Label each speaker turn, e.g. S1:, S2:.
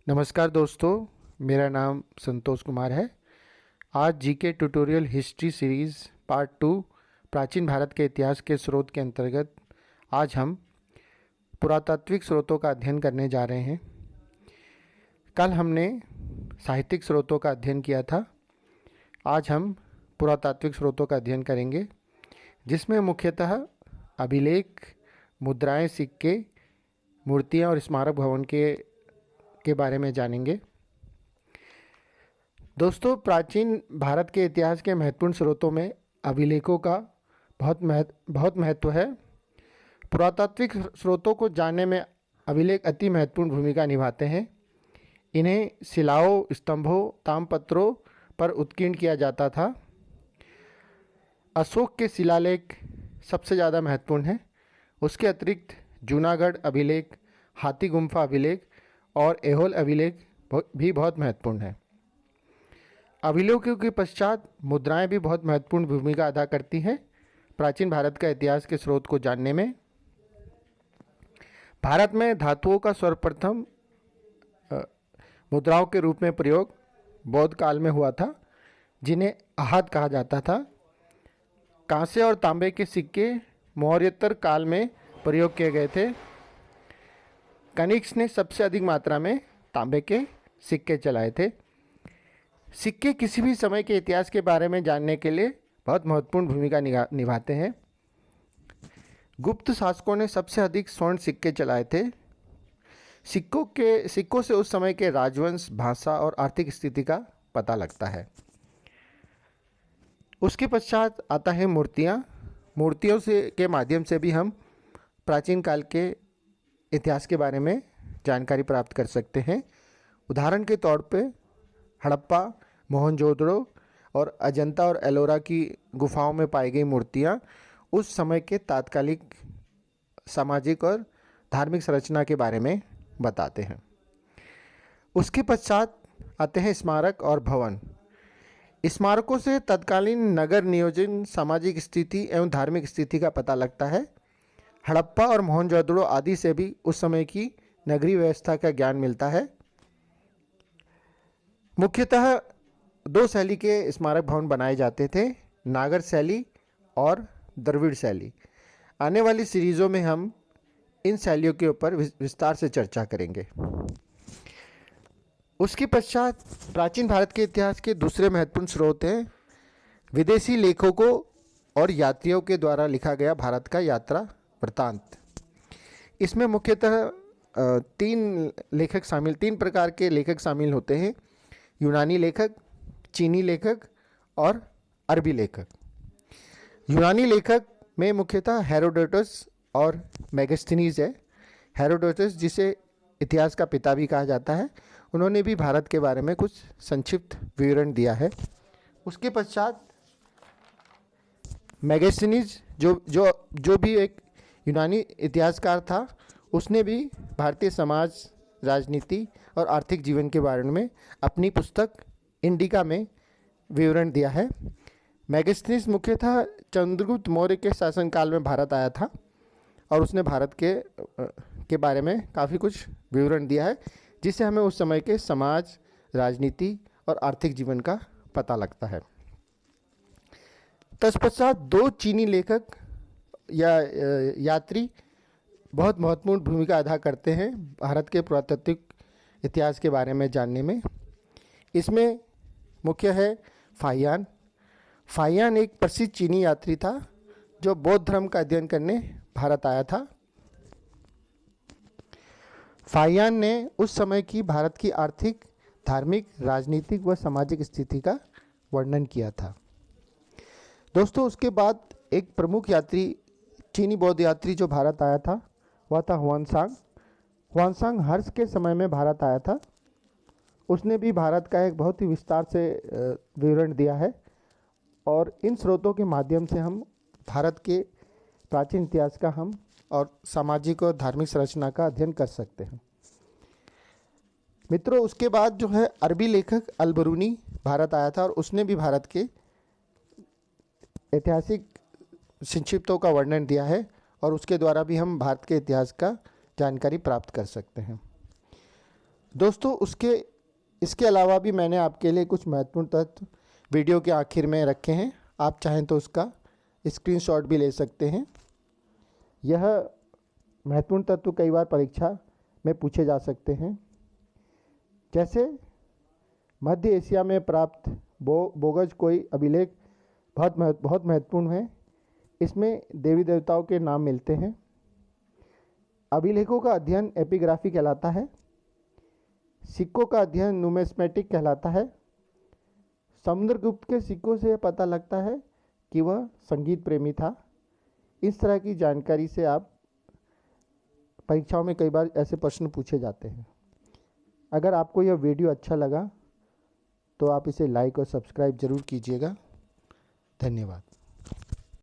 S1: नमस्कार दोस्तों, मेरा नाम संतोष कुमार है। आज GK tutorial history series part 2 प्राचीन भारत के इतिहास के स्रोत के अंतर्गत आज हम पुरातात्विक स्रोतों का अध्ययन करने जा रहे हैं। कल हमने साहित्यिक स्रोतों का अध्ययन किया था। आज हम पुरातात्विक स्रोतों का अध्ययन करेंगे, जिसमें मुख्यतः अभिलेख, मुद्राएं, सिक्के, मूर्तियाँ और स्मारक भवन के बारे में जानेंगे। दोस्तों, प्राचीन भारत के इतिहास के महत्वपूर्ण स्रोतों में अभिलेखों का बहुत महत्व है। पुरातात्विक स्रोतों को जानने में अभिलेख अति महत्वपूर्ण भूमिका निभाते हैं। इन्हें शिलाओं, स्तंभों, ताम्रपत्रों पर उत्कीर्ण किया जाता था। अशोक के शिलालेख सबसे ज़्यादा महत्वपूर्ण है। उसके अतिरिक्त जूनागढ़ अभिलेख, हाथी गुम्फा अभिलेख और ऐहोल अभिलेख भी बहुत महत्वपूर्ण है। अभिलेखों के पश्चात मुद्राएं भी बहुत महत्वपूर्ण भूमिका अदा करती हैं प्राचीन भारत का इतिहास के स्रोत को जानने में। भारत में धातुओं का सर्वप्रथम मुद्राओं के रूप में प्रयोग बौद्ध काल में हुआ था, जिन्हें आहत कहा जाता था। कांसे और तांबे के सिक्के मौर्योत्तर काल में प्रयोग किए गए थे। कनिष्क ने सबसे अधिक मात्रा में तांबे के सिक्के चलाए थे। सिक्के किसी भी समय के इतिहास के बारे में जानने के लिए बहुत महत्वपूर्ण भूमिका निभाते हैं। गुप्त शासकों ने सबसे अधिक स्वर्ण सिक्के चलाए थे। सिक्कों से उस समय के राजवंश, भाषा और आर्थिक स्थिति का पता लगता है। उसके पश्चात आता है मूर्तियाँ। मूर्तियों के माध्यम से भी हम प्राचीन काल के इतिहास के बारे में जानकारी प्राप्त कर सकते हैं। उदाहरण के तौर पे हड़प्पा, मोहनजोदड़ो और अजंता और एलोरा की गुफाओं में पाई गई मूर्तियाँ उस समय के तात्कालिक सामाजिक और धार्मिक संरचना के बारे में बताते हैं। उसके पश्चात आते हैं स्मारक और भवन। स्मारकों से तत्कालीन नगर नियोजन, सामाजिक स्थिति एवं धार्मिक स्थिति का पता लगता है। हड़प्पा और मोहनजोदड़ो आदि से भी उस समय की नगरीय व्यवस्था का ज्ञान मिलता है। मुख्यतः दो शैली के स्मारक भवन बनाए जाते थे, नागर शैली और द्रविड़ शैली। आने वाली सीरीज़ों में हम इन शैलियों के ऊपर विस्तार से चर्चा करेंगे। उसके पश्चात प्राचीन भारत के इतिहास के दूसरे महत्वपूर्ण स्रोत हैं विदेशी लेखकों और यात्रियों के द्वारा लिखा गया भारत का यात्रा वृत्तांत। इसमें मुख्यतः तीन प्रकार के लेखक शामिल होते हैं: यूनानी लेखक, चीनी लेखक और अरबी लेखक। यूनानी लेखक में मुख्यतः हेरोडोटस और मेगास्थनीज है। हेरोडोटस, जिसे इतिहास का पिता भी कहा जाता है, उन्होंने भी भारत के बारे में कुछ संक्षिप्त विवरण दिया है। उसके पश्चात मेगास्थनीज जो भी एक यूनानी इतिहासकार था, उसने भी भारतीय समाज, राजनीति और आर्थिक जीवन के बारे में अपनी पुस्तक इंडिका में विवरण दिया है। मेगास्थनीज मुख्यतः चंद्रगुप्त मौर्य के शासनकाल में भारत आया था और उसने भारत के बारे में काफ़ी कुछ विवरण दिया है, जिससे हमें उस समय के समाज, राजनीति और आर्थिक जीवन का पता लगता है। तत्पश्चात दो चीनी लेखक या यात्री बहुत महत्वपूर्ण भूमिका अदा करते हैं भारत के पुरातात्विक इतिहास के बारे में जानने में। इसमें मुख्य है फाहियान। फाहियान एक प्रसिद्ध चीनी यात्री था जो बौद्ध धर्म का अध्ययन करने भारत आया था। फाहियान ने उस समय की भारत की आर्थिक, धार्मिक, राजनीतिक व सामाजिक स्थिति का वर्णन किया था। दोस्तों, उसके बाद एक प्रमुख यात्री, चीनी बौद्ध यात्री जो भारत आया था, वह था हुआनसांग। हुआनसांग हर्ष के समय में भारत आया था। उसने भी भारत का एक बहुत ही विस्तार से विवरण दिया है और इन स्रोतों के माध्यम से हम भारत के प्राचीन इतिहास का और सामाजिक और धार्मिक संरचना का अध्ययन कर सकते हैं। मित्रों, उसके बाद जो है अरबी लेखक अल-बरूनी भारत आया था और उसने भी भारत के ऐतिहासिक संक्षिप्तों का वर्णन दिया है और उसके द्वारा भी हम भारत के इतिहास का जानकारी प्राप्त कर सकते हैं। दोस्तों इसके अलावा भी मैंने आपके लिए कुछ महत्वपूर्ण तत्व वीडियो के आखिर में रखे हैं। आप चाहें तो उसका स्क्रीनशॉट भी ले सकते हैं। यह महत्वपूर्ण तत्व कई बार परीक्षा में पूछे जा सकते हैं। जैसे मध्य एशिया में प्राप्त बोगज कोई अभिलेख बहुत महत्वपूर्ण है। इसमें देवी देवताओं के नाम मिलते हैं। अभिलेखों का अध्ययन एपिग्राफी कहलाता है। सिक्कों का अध्ययन न्यूमिस्मेटिक कहलाता है। समुद्रगुप्त के सिक्कों से पता लगता है कि वह संगीत प्रेमी था। इस तरह की जानकारी से आप परीक्षाओं में कई बार ऐसे प्रश्न पूछे जाते हैं। अगर आपको यह वीडियो अच्छा लगा तो आप इसे लाइक और सब्सक्राइब ज़रूर कीजिएगा। धन्यवाद।